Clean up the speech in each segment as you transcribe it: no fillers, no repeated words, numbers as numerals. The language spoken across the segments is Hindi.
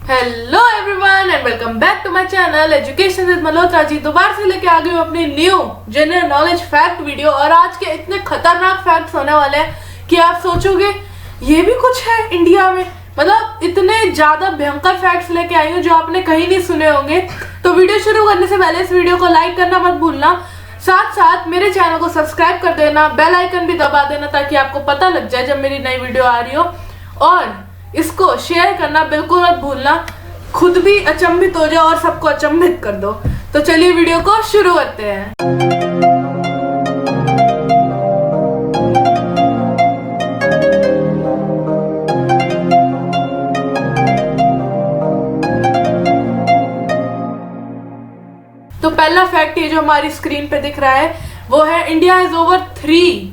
Hello everyone and welcome back to my channel education with Malhotra ji. दोबारा से लेके आ गई हूँ अपनी new general knowledge fact video. और आज के इतने खतरनाक फैक्ट्स होने वाले हैं कि आप सोचोगे ये भी कुछ है इंडिया में। मतलब इतने ज्यादा भयंकर फैक्ट्स लेके आई हूँ जो आपने कहीं नहीं सुने होंगे। तो वीडियो शुरू करने से पहले इस वीडियो को लाइक करना मत भूलना, साथ साथ मेरे चैनल को सब्सक्राइब कर देना, बेल आइकन भी दबा देना ताकि आपको पता लग जाए जब मेरी नई वीडियो आ रही हो। और इसको शेयर करना बिल्कुल मत भूलना, खुद भी अचंभित हो जाओ और सबको अचंभित कर दो। तो चलिए वीडियो को शुरू करते हैं। तो पहला फैक्ट ये जो हमारी स्क्रीन पे दिख रहा है वो है India has over 3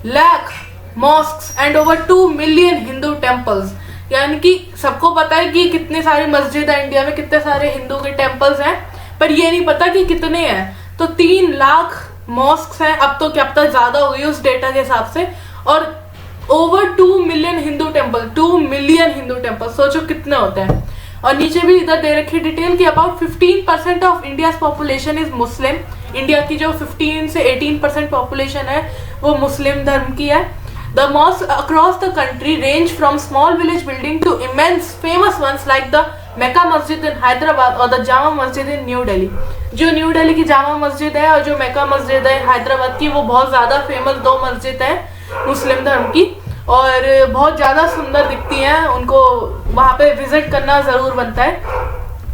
lakh mosques and over 2 million Hindu temples. यानी कि सबको पता है कि कितने सारे मस्जिद है इंडिया में, कितने सारे हिंदू के टेम्पल्स हैं, पर ये नहीं पता कि कितने हैं। तो 3 लाख मॉस्क्स हैं, अब तो क्या पता ज्यादा हुई उस डेटा के हिसाब से, और over 2 million Hindu temple, 2 million Hindu temple, सोचो कितने होते हैं। और नीचे भी इधर दे रखी डिटेल कि about 15% of India's population is Muslim. India की जो 15 से 18% पॉपुलेशन है वो मुस्लिम धर्म की है। The mosques across the country range from small village building to immense famous ones like the Mecca Masjid in Hyderabad or the Jama Masjid in New Delhi। जो न्यू दिल्ली की जामा मस्जिद है और जो मेका मस्जिद है हैदराबाद की, वो बहुत ज्यादा फेमस 2 मस्जिद है मुस्लिम धर्म की और बहुत ज्यादा सुंदर दिखती हैं। उनको वहाँ पे विजिट करना जरूर बनता है।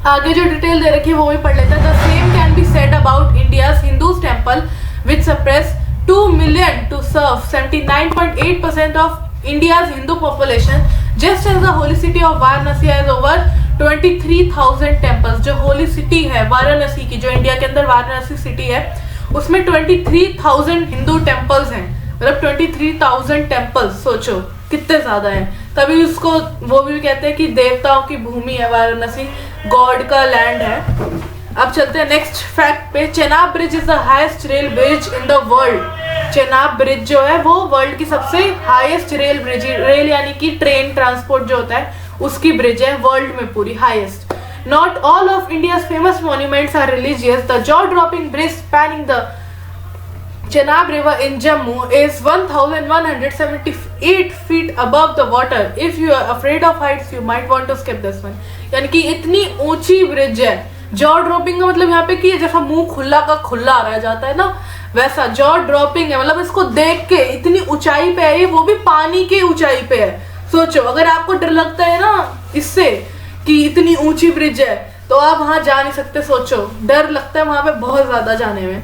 आगे जो डिटेल दे रखी है वो भी पढ़ लेते हैं। The same can be said about India's Hindus temple which suppress 2 million to serve 79.8% of India's Hindu population, just as the holy city of Varanasi has over 23,000 temples। जो होली सिटी है वाराणसी की, जो इंडिया के अंदर वाराणसी सिटी है, उसमें 23,000 हिंदू टेम्पल्स हैं। मतलब 23,000 टेम्पल्स, सोचो कितने ज्यादा हैं। तभी उसको वो भी कहते हैं कि देवताओं की भूमि है वाराणसी, गॉड का लैंड है। अब चलते हैं नेक्स्ट फैक्ट पे। Chenab bridge is the highest rail bridge in the world. Chenab bridge जो है वो वर्ल्ड की सबसे हाईएस्ट रेल ब्रिज, रेल यानी कि ट्रेन ट्रांसपोर्ट जो होता है उसकी ब्रिज है वर्ल्ड में पूरी highest. Not all of India's famous monuments are religious. The jaw dropping bridge spanning the Chenab River in Jammu is 1178 feet above the water. If you are afraid of heights, you might want to skip this one। यानी कि इतनी ऊंची ब्रिज है। जॉ ड्रॉपिंग का मतलब यहाँ पे कि जैसा मुंह खुला का खुला रह जाता है ना, वैसा जॉ ड्रॉपिंग है। मतलब इसको देख के इतनी ऊंचाई पे है, वो भी पानी की ऊंचाई पे है। सोचो अगर आपको डर लगता है ना इससे कि इतनी ऊंची ब्रिज है तो आप वहां जा नहीं सकते। सोचो डर लगता है वहां पे बहुत ज्यादा जाने में।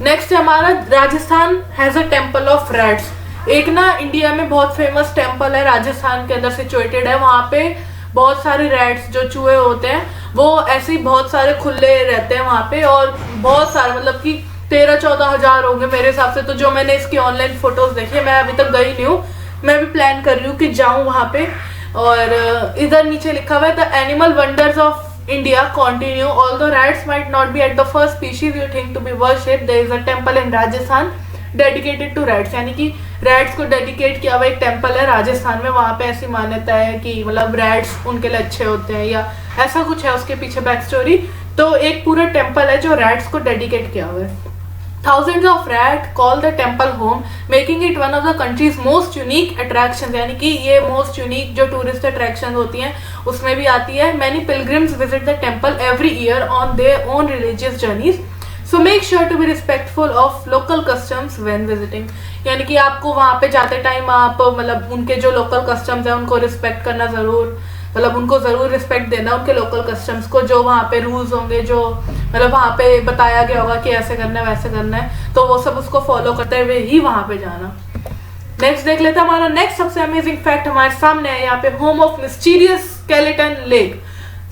नेक्स्ट है हमारा Rajasthan has a temple of rats. एक ना इंडिया में बहुत फेमस टेम्पल है, राजस्थान के अंदर सिचुएटेड है। वहां पे बहुत सारे रैट्स जो चूहे होते हैं वो ऐसे ही बहुत सारे खुले रहते हैं वहां पे, और बहुत सारे मतलब कि 13-14 हजार होंगे मेरे हिसाब से। तो जो मैंने इसकी ऑनलाइन फोटोज देखी है, मैं अभी तक गई नहीं हूँ, मैं भी प्लान कर रही हूँ कि जाऊँ वहां पे। और इधर नीचे लिखा हुआ है the animal wonders of India continue. Although rats might not be at the first species you think to be worshipped, there is a temple in Rajasthan dedicated to rats। यानी कि rats को डेडिकेट किया हुआ एक टेम्पल है राजस्थान में। वहाँ पे ऐसी मान्यता है कि मतलब rats उनके लिए अच्छे होते हैं या ऐसा कुछ है उसके पीछे बैक स्टोरी। तो एक पूरा टेम्पल है जो rats को डेडिकेट किया हुआ है। Thousands of rats call the temple home, making it one of the country's most unique attractions। यानी कि ये most unique जो टूरिस्ट अट्रैक्शन होती हैं उसमें भी आती है। Many pilgrims visit the temple every year on their own religious journeys, so make sure to be respectful of local customs when visiting। यानी कि आपको वहाँ पे जाते टाइम आप मतलब उनके जो लोकल कस्टम्स है उनको रिस्पेक्ट करना जरूर, मतलब उनको जरूर रिस्पेक्ट देना उनके लोकल कस्टम्स को। जो वहाँ पे रूल्स होंगे, जो मतलब वहाँ पे बताया गया होगा कि ऐसे करना है वैसे करना है, तो वो सब उसको फॉलो करते हुए ही वहाँ पे जाना। नेक्स्ट देख लेते हैं हमारा नेक्स्ट सबसे अमेजिंग फैक्ट हमारे सामने है। यहाँ पे home of mysterious skeleton lake.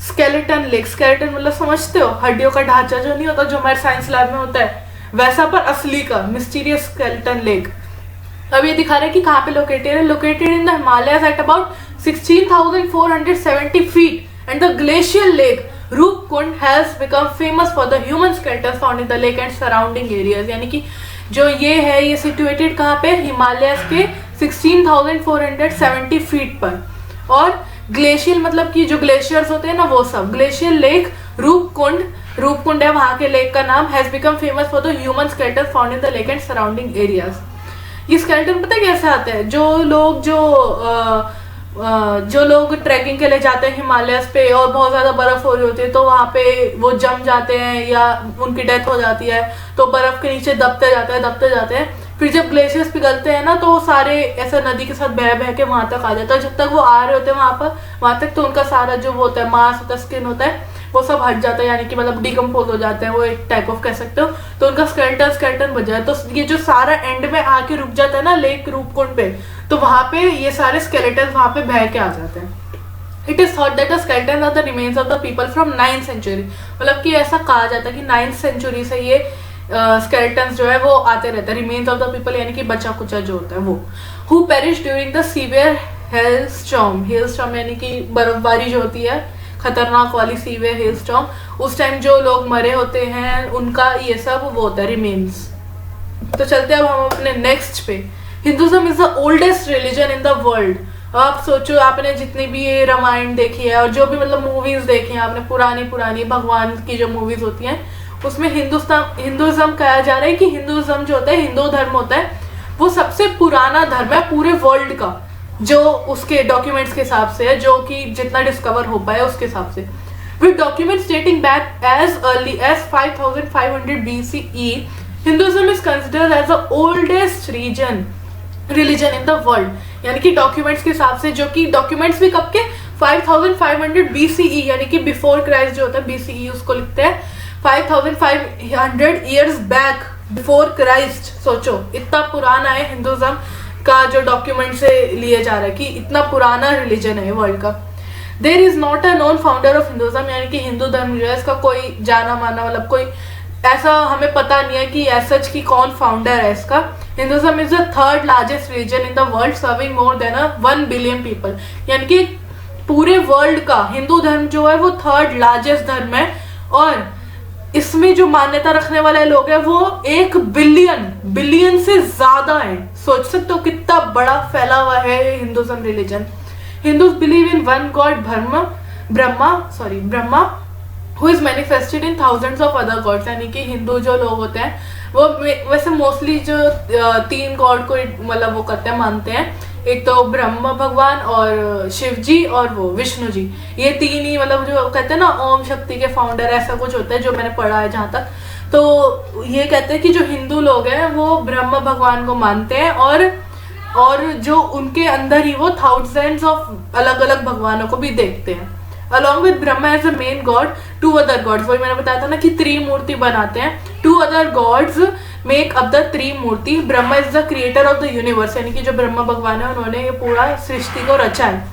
Skeleton lake, skeleton मतलब समझते हो हड्डियों का ढांचा जो नहीं होता जो हमारे साइंस लैब में होता है, वैसा पर असली का मिस्टीरियस स्केलेटन लेक। अब ये दिखा रहे हैं कि कहाँ पे लोकेटेड है। Located in the Himalayas at about 16,470 feet and the glacial lake Roopkund has become famous for the human skeletons found in the lake and surrounding areas। यानी कि जो ये है ये सिचुएटेड कहाँ पे, हिमालयस के 16,470 फीट पर। और ग्लेशियल मतलब कि जो ग्लेशियर्स होते हैं ना वो सब। ग्लेशियल लेक रूपकुंड है वहां के लेक का नाम, has become famous for the human skeleton found in the lake and surrounding areas. ये स्केलेटन पता है कैसे आते हैं, जो लोग ट्रैकिंग के लिए जाते हैं हिमालयस पे और बहुत ज्यादा बर्फ हो रही होती है तो वहां पे वो जम जाते हैं या उनकी डेथ हो जाती है तो बर्फ के नीचे दबते जाते हैं। फिर जब ग्लेशियर्स पिघलते हैं ना तो वो सारे ऐसा नदी के साथ बह बह के वहां तक आ जाता है। जब तक वो आ रहे होते हैं वहां तक तो उनका सारा जो वो होता है मांस होता है, स्किन होता है, वो सब हट जाता है, यानी कि मतलब डिकम्पोज हो जाते हैं, वो एक टाइप ऑफ कह सकते हो। तो उनका स्केलेटन बच जाए। तो ये जो सारा एंड में आके रुक जाता है ना लेक रूपकुंड पे, तो वहां पे ये सारे स्केलेटन वहां पे बह के आ जाते हैं। It is thought that the skeleton are the remains of the people from 9th century, मतलब कि ऐसा कहा जाता है कि 9th सेंचुरी से ये स्केलेटन्स जो है वो आते रहते हैं। रिमेन्स ऑफ द पीपल यानी कि बचा कुचा जो होता है वो, who perish during the severe hailstorm यानी कि बर्फबारी जो होती है खतरनाक वाली सीवियर हेलस्टॉर्म, उस टाइम जो लोग मरे होते हैं उनका ये सब वो होता है रिमेन्स। तो चलते अब हम अपने नेक्स्ट पे। Hinduism is the oldest religion in the world. आप सोचो, आपने जितनी भी ये रामायण देखी है और जो भी मतलब मूवीज देखी हैं आपने, पुरानी भगवान की जो मूवीज होती हैं उसमें हिंदुज्म कहा जा रहा है कि हिंदुज्म जो होता है, हिंदू धर्म होता है, वो सबसे पुराना धर्म है पूरे वर्ल्ड का, जो उसके डॉक्यूमेंट्स के हिसाब से है, जो कि जितना डिस्कवर हो पाया उसके हिसाब से। With documents dating back as early as 5500 BCE, Hinduism is considered as the oldest religion in the world. यानी कि डॉक्यूमेंट्स के हिसाब से, जो कि डॉक्यूमेंट्स भी कब के 5500 BCE यानी कि बिफोर क्राइस्ट जो होता है BCE उसको लिखते हैं 5500 ईयर्स बैक बिफोर क्राइस्ट। सोचो इतना पुराना है हिंदुज्म का, जो डॉक्यूमेंट से लिए जा रहा है कि इतना पुराना रिलीजन है वर्ल्ड का। There is not a known founder of Hinduism, यानी कि हिंदू धर्म जो है इसका कोई जाना माना मतलब कोई ऐसा हमें पता नहीं है कि ऐसा की कौन फाउंडर है इसका। Hinduism is the third largest religion in the world serving more than 1 billion people, यानी कि पूरे वर्ल्ड का हिंदू धर्म जो है वो थर्ड लार्जेस्ट धर्म है और इसमें जो मान्यता रखने वाले लोग हैं वो 1 बिलियन से ज्यादा है। सोच सकते हो कितना बड़ा फैला हुआ है Hinduism religion. Hindus believe in one God Brahma who is manifested in thousands of other gods, यानी कि हिंदू जो लोग होते हैं वो वैसे मोस्टली जो 3 गॉड को मतलब वो करते हैं, मानते हैं। एक तो ब्रह्मा भगवान और शिव जी और वो विष्णु जी, ये 3 ही मतलब जो कहते हैं ना ओम शक्ति के फाउंडर, ऐसा कुछ होता है जो मैंने पढ़ा है जहाँ तक। तो ये कहते हैं कि जो हिंदू लोग हैं वो ब्रह्मा भगवान को मानते हैं और जो उनके अंदर ही वो थाउजेंड्स ऑफ अलग अलग भगवानों को भी देखते हैं। Along with Brahma as the main god, 2 other gods, वही मैंने बताया था ना कि त्रिमूर्ति बनाते हैं। 2 other gods make up the Trimurti. Brahma is the creator of the universe, यानी कि जो ब्रह्मा भगवान है उन्होंने ये पूरा सृष्टि को रचा है।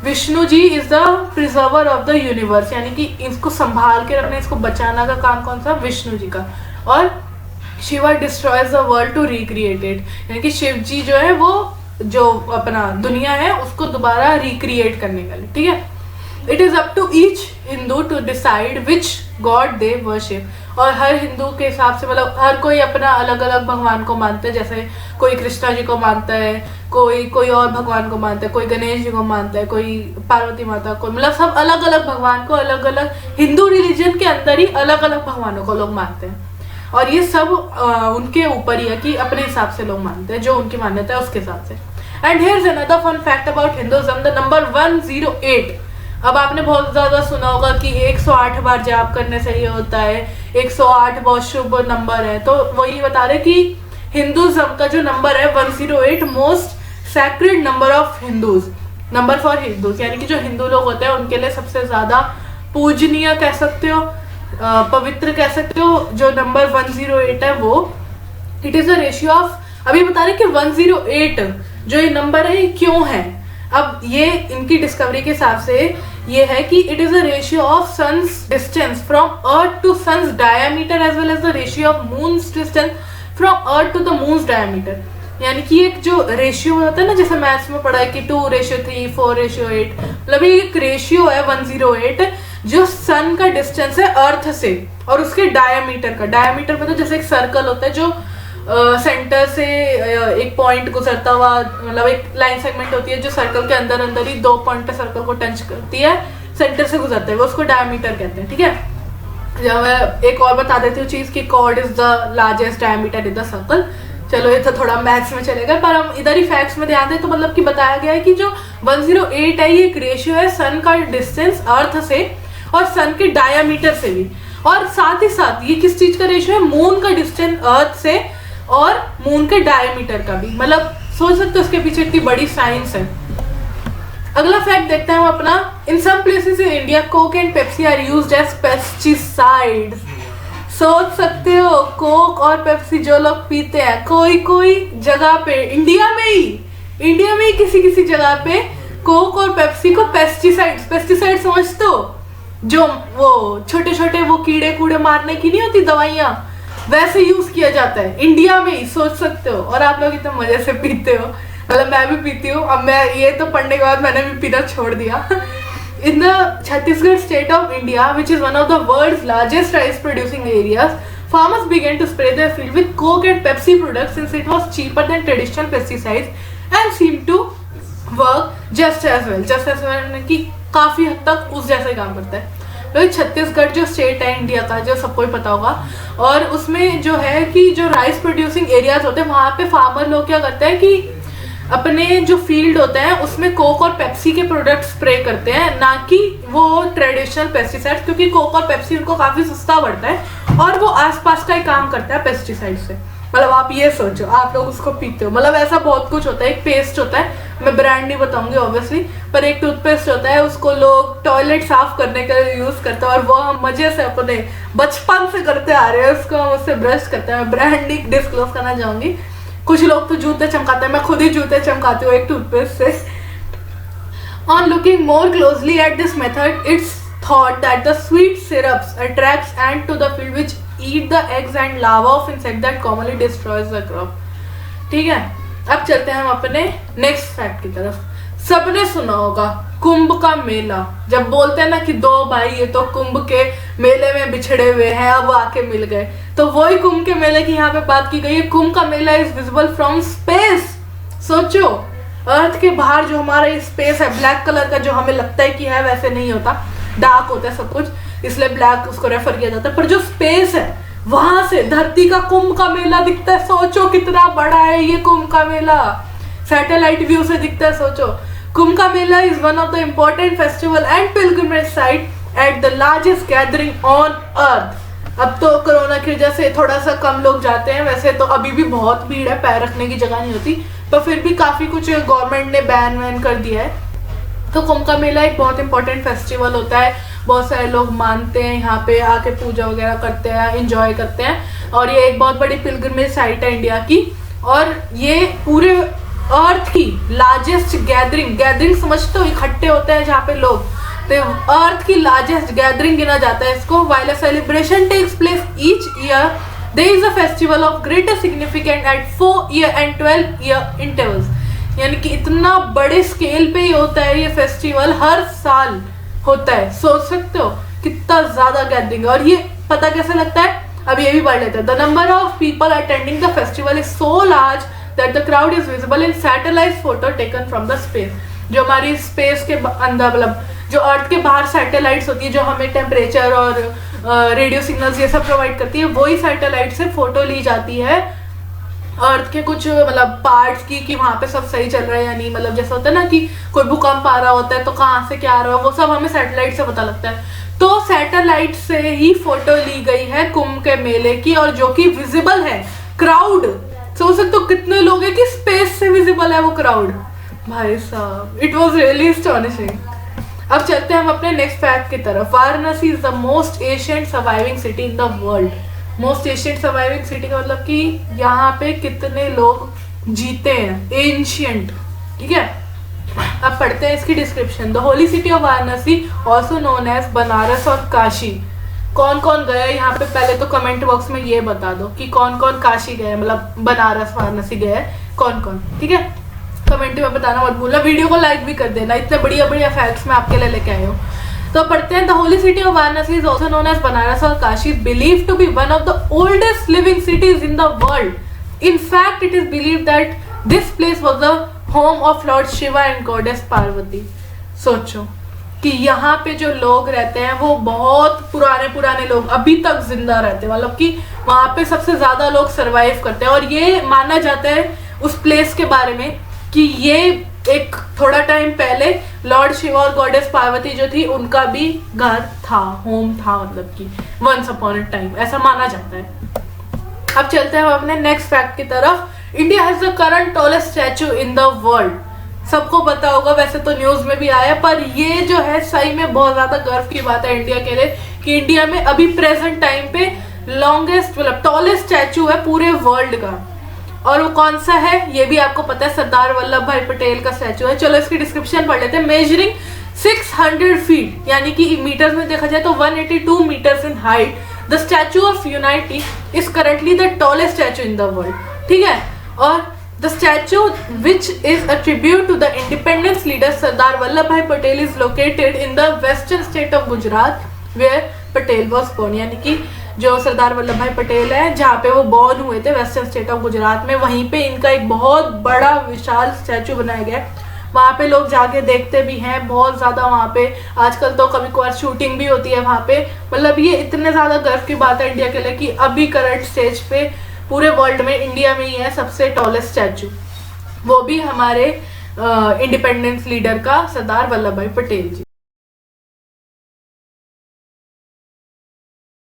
Vishnu ji is the preserver of the universe, यानी कि इसको संभाल के रखना, इसको बचाना का काम कौन सा, विष्णु जी का। और Shiva destroys the world to recreate it, यानी कि शिव जी जो है वो जो अपना दुनिया है उसको दोबारा रिक्रिएट करने का, ठीक है। It is up to each Hindu to decide which god they worship, और हर हिंदू के हिसाब से मतलब हर कोई अपना अलग अलग भगवान को मानता है। जैसे कोई कृष्णा जी को मानता है, कोई और भगवान को मानता है, कोई गणेश जी को मानता है, कोई पार्वती माता को, मतलब सब अलग अलग भगवान को अलग अलग हिंदू रिलीजन के अंदर ही अलग अलग भगवानों को लोग मानते हैं। और ये सब उनके ऊपर ही है कि अपने हिसाब से लोग मानते हैं, जो उनकी मान्यता है उसके हिसाब से। And here's another fun fact about Hinduism, the number 108। अब आपने बहुत ज्यादा सुना होगा कि 108 बार जाप करने से ये होता है, 108 बहुत शुभ नंबर है। तो वही बता रहे कि हिंदुइज्म का जो नंबर है 108 most sacred number of Hindus, number for Hindus, यानी कि जो हिंदू लोग होते हैं उनके लिए सबसे ज्यादा पूजनीय कह सकते हो, पवित्र कह सकते हो, जो नंबर 108 है वो। It is a ratio of, अभी बता रहे कि 108 जो ये नंबर है ये क्यों है। अब ये इनकी डिस्कवरी के हिसाब से ये है कि it is a ratio of sun's distance from earth to sun's diameter as well as the ratio of moon's distance from earth to the moon's diameter. यानी कि एक जो रेशियो होता है ना, जैसे मैथ्स में पढ़ा है कि 2:3, 4:8, मतलब ये एक रेशियो है 108 जो सन का डिस्टेंस है अर्थ से और उसके डायमीटर का। डायमीटर मतलब जैसे एक सर्कल होता है जो सेंटर से एक पॉइंट गुजरता हुआ, मतलब एक लाइन सेगमेंट होती है जो सर्कल के अंदर अंदर ही 2 पॉइंट पे सर्कल को टच करती है, सेंटर से गुजरते हैं, वो उसको डायमीटर कहते हैं। ठीक है, जब मैं एक और बता देती हूँ चीज कि chord is the largest diameter in the circle. चलो ये तो थोड़ा मैथ्स में चलेगा, पर हम इधर ही फैक्ट्स में ध्यान दें तो मतलब कि बताया गया है कि जो 108 है ये एक रेशियो है सन का डिस्टेंस अर्थ से और सन के डायमीटर से भी, और साथ ही साथ ये किस चीज का रेशियो है, मून का डिस्टेंस अर्थ से और मून के डायमीटर का भी। मतलब सोच सकते हो उसके पीछे इतनी बड़ी साइंस है। अगला फैक्ट देखते हैं हम अपना, in some places in India Coke and Pepsi are used as pesticides. सोच सकते हो कोक और पेप्सी जो लोग पीते हैं, कोई कोई जगह पे इंडिया में ही किसी जगह पे कोक और पेप्सी को पेस्टिसाइड समझते हो, जो वो छोटे छोटे वो कीड़े कूड़े मारने की नहीं होती दवाइयाँ, वैसे यूज किया जाता है इंडिया में ही, सोच सकते हो। और आप लोग इतने मजे से पीते हो, मतलब मैं भी पीती हूँ। अब मैं ये तो पढ़ने के बाद मैंने भी पीना छोड़ दिया। In the Chhattisgarh state of India, which is one of the world's largest rice producing areas, farmers began to spray their field with Coke and Pepsi products since it was cheaper than traditional pesticides and seemed to work just as well कि काफी हद तक उस जैसा ही काम करता है। तो छत्तीसगढ़ जो स्टेट है इंडिया का, जो सबको ही पता होगा, और उसमें जो है कि जो राइस प्रोड्यूसिंग एरियाज होते हैं वहाँ पे फार्मर लोग क्या करते हैं कि अपने जो फील्ड होते हैं उसमें कोक और पेप्सी के प्रोडक्ट स्प्रे करते हैं, ना कि वो ट्रेडिशनल पेस्टिसाइड, क्योंकि कोक और पेप्सी उनको काफी सस्ता पड़ता है और वो आसपास का ही काम करता है पेस्टिसाइड से। मतलब आप ये सोचो, आप लोग उसको पीते हो, मतलब ऐसा बहुत कुछ होता है। एक पेस्ट होता है, मैं ब्रांड नहीं बताऊंगी ऑब्वियसली, पर एक टूथपेस्ट होता है, उसको लोग टॉयलेट साफ करने के लिए यूज करते हैं और वो हम मजे से अपने बचपन से करते आ रहे हैं, उसको हम उससे ब्रश करते हैं। ब्रांड नहीं डिस्क्लोज करना चाहूंगी। कुछ लोग तो जूते चमकाते हैं, मैं खुद ही जूते चमकाती हूँ एक टूथपेस्ट से। On looking more closely at this method, it's thought that the sweet syrups attracts ants to the field which eat the eggs and larvae of insect that commonly destroys the crop. ठीक है, अब चलते हैं हम अपने नेक्स्ट फैक्ट की तरफ। सबने सुना होगा कुंभ का मेला, जब बोलते हैं ना कि 2 भाई ये तो कुंभ के मेले में बिछड़े हुए हैं, अब आके मिल गए, तो वही कुंभ के मेले की यहाँ पे बात की गई है। कुंभ का मेला इज विजिबल फ्रॉम स्पेस। सोचो, अर्थ के बाहर जो हमारा ये स्पेस है ब्लैक कलर का, जो हमें लगता है कि है वैसे नहीं होता, डार्क होता है सब कुछ, इसलिए ब्लैक उसको रेफर किया जाता है, पर जो स्पेस है वहां से धरती का कुंभ का मेला दिखता है। सोचो कितना बड़ा है ये कुंभ का मेला, सैटेलाइट व्यू से दिखता है। सोचो, कुंभ का मेला is one of the important festival and pilgrimage site at the largest gathering on earth. अब तो कोरोना की वजह से थोड़ा सा कम लोग जाते हैं, वैसे तो अभी भी बहुत भीड़ है, पैर रखने की जगह नहीं होती, पर फिर भी काफी कुछ गवर्नमेंट ने बैन वैन कर दिया है। तो कुंभ का मेला एक बहुत इंपॉर्टेंट फेस्टिवल होता है, बहुत सारे लोग मानते हैं, यहाँ पे आके पूजा वगैरह करते हैं, एंजॉय करते हैं, और ये एक बहुत बड़ी पिलग्रिमेज साइट है इंडिया की। और ये पूरे अर्थ की लार्जेस्ट गैदरिंग समझते हो, इकट्ठे होते हैं जहाँ पे लोग, तो अर्थ की लार्जेस्ट गैदरिंग गिना जाता है इसको। While a celebration takes place each year, there is a festival of greater significant at 4 year and 12 year intervals. यानी कि इतना बड़े स्केल पे ही होता है ये फेस्टिवल, हर साल होता है। सोच सकते हो कितना ज्यादा गैदरिंग है। और ये पता कैसे लगता है, अब ये भी पढ़ लेते हैं। The number of people attending the festival is so large that the crowd is visible in satellite photo taken from the space। जो हमारी स्पेस के अंदर, मतलब जो अर्थ के बाहर सैटेलाइट्स होती है जो हमें टेम्परेचर और रेडियो सिग्नल्स ये सब प्रोवाइड करती है, वही सैटेलाइट से फोटो ली जाती है अर्थ के कुछ मतलब पार्ट्स की, कि वहाँ पे सब सही चल रहा है या नहीं। मतलब जैसा होता है ना कि कोई भूकंप आ रहा होता है तो कहाँ से क्या आ रहा है, वो सब हमें सैटेलाइट से पता लगता है। तो सैटेलाइट से ही फोटो ली गई है कुंभ के मेले की, और जो कि विजिबल है। क्राउड सोच सकते हो कितने लोग हैं कि स्पेस से विजिबल है वो क्राउड। भाई साहब, इट वाज रियली एस्टॉनिशिंग। अब चलते हैं हम अपने नेक्स्ट फैक्ट की तरफ। Varanasi is the most ancient surviving city in the world. Most ancient surviving city का मतलब कि यहाँ पे कितने लोग जीते हैं, एंशियंट। ठीक है, अब पढ़ते हैं इसकी description. The holy city of Varanasi also known as Banaras और काशी। कौन कौन गए यहाँ पे, पहले तो कमेंट बॉक्स में ये बता दो कि कौन कौन काशी गए, मतलब बनारस वाराणसी गए कौन कौन। ठीक है, कमेंट में बताना मत भूलना, वीडियो को लाइक भी कर देना, इतने बढ़िया बढ़िया फैक्ट्स मैं आपके लिए लेके आई हूँ। तो पढ़ते हैं। The holy city of Varanasi is also known as Banaras और Kashi, believe to be one of the oldest living cities in the world. In fact, it is believed that this place was the home of Lord Shiva and Goddess Parvati. सोचो कि यहाँ पे जो लोग रहते हैं वो बहुत पुराने लोग अभी तक जिंदा रहते हैं, मतलब कि वहाँ पे सबसे ज्यादा लोग सरवाइव करते हैं। और ये माना जाता है उस प्लेस के बारे में कि ये एक थोड़ा टाइम पहले लॉर्ड शिवा और गॉडेस पार्वती जो थी उनका भी घर था, होम था, मतलब कि वंस अपॉन अ टाइम, ऐसा माना जाता है। अब चलते हैं अपने नेक्स्ट फैक्ट की तरफ। India has the current tallest statue in the world. सबको पता होगा, वैसे तो न्यूज में भी आया, पर ये जो है सही में बहुत ज्यादा गर्व की बात है इंडिया के लिए कि इंडिया में अभी प्रेजेंट टाइम पे लॉन्गेस्ट मतलब टॉलेस्ट स्टैचू है पूरे वर्ल्ड का। और वो कौन सा है ये भी आपको पता है, सरदार वल्लभ भाई पटेल का स्टैचू है। चलो इसकी डिस्क्रिप्शन पढ़ लेते हैं। मेजरिंग 600 फीट यानी कि मीटर्स में देखा जाए तो 182 meters in height, the Statue of Unity is currently the tallest statue in the world. ठीक है, और the statue which is a tribute to the independence leader Sardar Vallabhbhai Patel is located in the western state of Gujarat where Patel was born. यानी कि जो सरदार वल्लभ भाई पटेल है जहाँ पे वो बॉर्न हुए थे वेस्टर्न स्टेट ऑफ गुजरात में, वहीं पे इनका एक बहुत बड़ा विशाल स्टैचू बनाया गया है। वहाँ पे लोग जाके देखते भी हैं बहुत ज्यादा। वहाँ पे आजकल तो कभी कभार शूटिंग भी होती है वहाँ पे। मतलब ये इतने ज्यादा गर्व की बात है इंडिया के लिए कि अभी करंट स्टेज पे पूरे वर्ल्ड में इंडिया में ही है सबसे टॉलेस्ट स्टैचू, वो भी हमारे इंडिपेंडेंस लीडर का सरदार वल्लभ भाई पटेल जी।